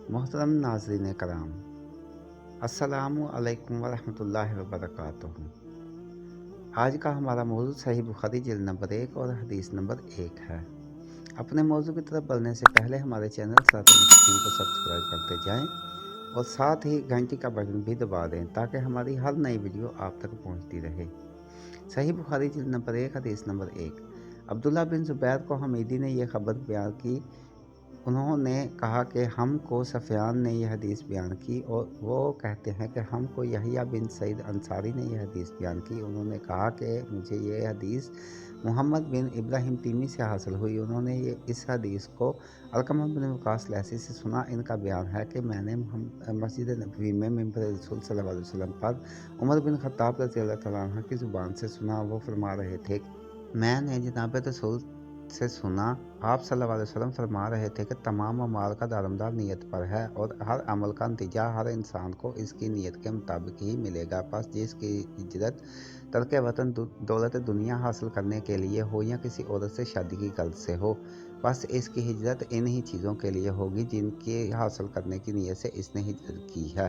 मोहतरम नाज़रीन कराम, अस्सलामु अलैकुम वरहमतुल्लाहि वबरकातुहू। आज का हमारा मौजू सही बुखारी जिल्द नंबर 1 और हदीस नंबर 1 है। अपने मौजू की तरफ बढ़ने से पहले हमारे चैनल सिरातुल मुस्तकीम को सब्सक्राइब करते जाएं और साथ ही घंटी का बटन भी दबा दें ताकि हमारी हर नई वीडियो आप तक पहुंचती रहे। सही बुखारी जिल्द नंबर 1 हदीस नंबर 1। अब्दुल्ला बिन ज़ुबैर को हमीदी ने यह खबर बयान की। उन्होंने कहा कि हमको सफ़ियान ने यह हदीस बयान की और वो कहते हैं कि हमको यहया बिन सईद अंसारी ने यह हदीस बयान की। उन्होंने कहा कि मुझे ये हदीस मोहम्मद बिन इब्राहिम तीमी से हासिल हुई। उन्होंने इस हदीस को अलकमा बिन वकास लैसी से सुना। इनका बयान है कि मैंने मस्जिद नबवी में मिंबर रसूल सल्लल्लाहु अलैहि वसल्लम पर उमर बिन खत्ताब रज़ियल्लाहु तआला अन्हु की ज़ुबान से सुना। वो फरमा रहे थे, मैंने जनाब रसूल से सुना, आप सल्लल्लाहु अलैहि वसल्लम फरमा रहे थे कि तमाम अमाल का दारोमदार नीयत पर है और हर अमल का नतीजा हर इंसान को इसकी नीयत के मुताबिक ही मिलेगा। बस जिसकी हिजरत तर्क वतन दौलत दुनिया हासिल करने के लिए हो या किसी औरत से शादी की गर्ज से हो, बस इसकी हिजरत इन ही चीज़ों के लिए होगी जिनकी हासिल करने की नीयत से इसने हिजरत की है।